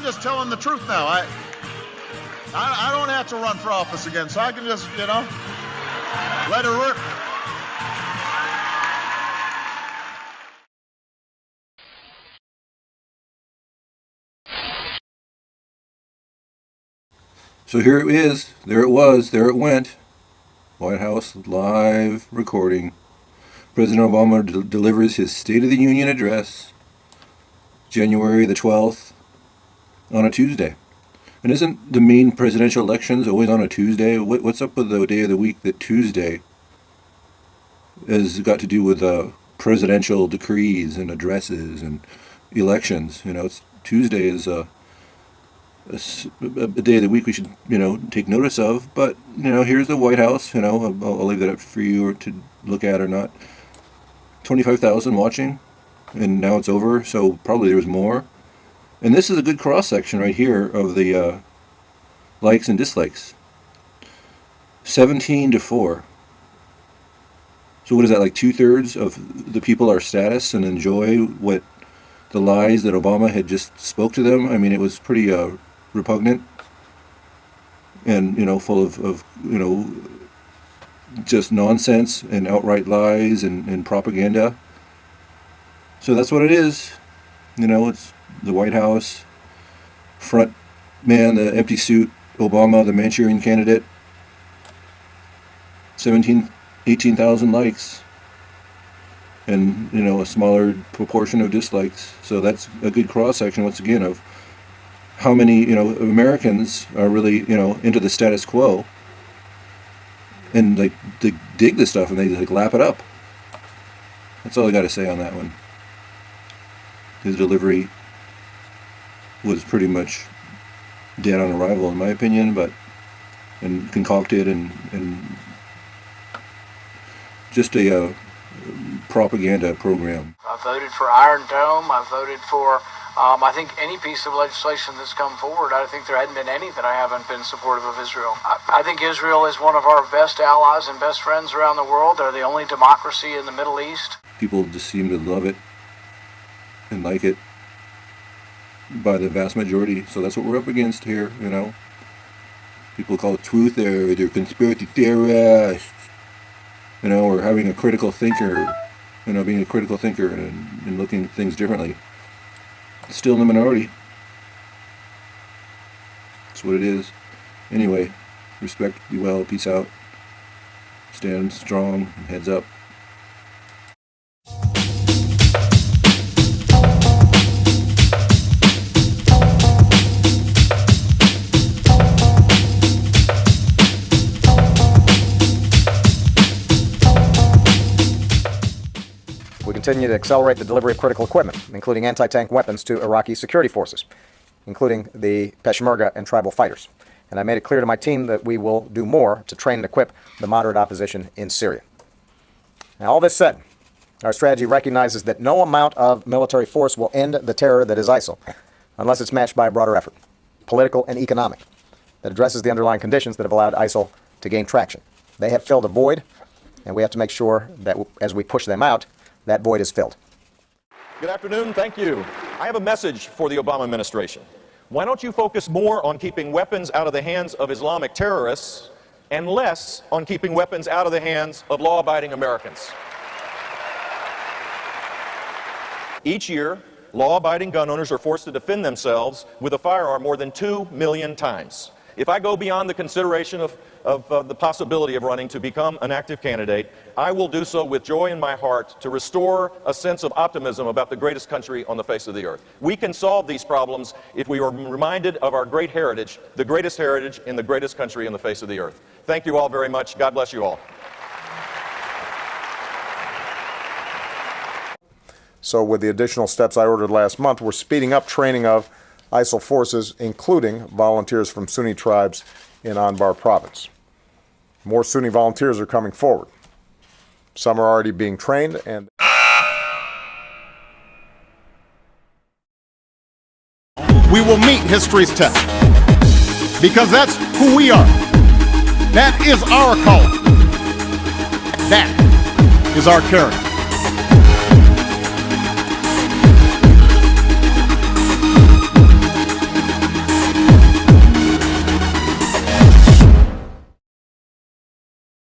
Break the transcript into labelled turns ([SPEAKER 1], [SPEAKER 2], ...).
[SPEAKER 1] I'm just telling the truth now. I don't have to run for office again, so I can just, let it rip.
[SPEAKER 2] So here it is. There it was. There it went. White House live recording. President Obama delivers his State of the Union address January the 12th on a Tuesday. And isn't the main presidential elections always on a Tuesday? What's up with the day of the week that Tuesday has got to do with presidential decrees and addresses and elections? It's Tuesday is a day of the week we should, take notice of. But, here's the White House. I'll leave that up for you to look at or not. 25,000 watching, and now it's over, so probably there's more. And this is a good cross-section right here of the likes and dislikes. 17-4. So what is that, like 2/3 of the people are status and enjoy what the lies that Obama had just spoke to them? I mean, it was pretty repugnant and, full of just nonsense and outright lies and propaganda. So that's what it is. It's the White House, front man, the empty suit, Obama, the Manchurian candidate, 18,000 likes, and, a smaller proportion of dislikes. So that's a good cross-section, once again, of how many, Americans are really, into the status quo and, they dig this stuff and they, lap it up. That's all I got to say on that one. His delivery was pretty much dead on arrival, in my opinion, and concocted and just a propaganda program.
[SPEAKER 3] I voted for Iron Dome. I voted for, I think, any piece of legislation that's come forward. I think there hadn't been any that I haven't been supportive of Israel. I think Israel is one of our best allies and best friends around the world. They're the only democracy in the Middle East.
[SPEAKER 2] People just seem to love it and like it by the vast majority. So that's what we're up against here, People call it truth or they're conspiracy theorists. Or having a critical thinker, being a critical thinker and looking at things differently. Still in the minority. That's what it is. Anyway, respect, be well, peace out. Stand strong, heads up.
[SPEAKER 4] We continue to accelerate the delivery of critical equipment, including anti-tank weapons to Iraqi security forces, including the Peshmerga and tribal fighters. And I made it clear to my team that we will do more to train and equip the moderate opposition in Syria. Now, all this said, our strategy recognizes that no amount of military force will end the terror that is ISIL, unless it's matched by a broader effort, political and economic, that addresses the underlying conditions that have allowed ISIL to gain traction. They have filled a void, and we have to make sure that as we push them out, that void is filled.
[SPEAKER 5] Good afternoon. Thank you. I have a message for the Obama administration. Why don't you focus more on keeping weapons out of the hands of Islamic terrorists and less on keeping weapons out of the hands of law-abiding Americans? Each year, law-abiding gun owners are forced to defend themselves with a firearm more than 2 million times. If I go beyond the consideration of the possibility of running to become an active candidate, I will do so with joy in my heart to restore a sense of optimism about the greatest country on the face of the earth. We can solve these problems if we are reminded of our great heritage, the greatest heritage in the greatest country on the face of the earth. Thank you all very much. God bless you all.
[SPEAKER 6] So with the additional steps I ordered last month, we're speeding up training of ISIL forces, including volunteers from Sunni tribes in Anbar province. More Sunni volunteers are coming forward. Some are already being trained, and
[SPEAKER 1] We will meet history's test, because that's who we are. That is our call. That is our character.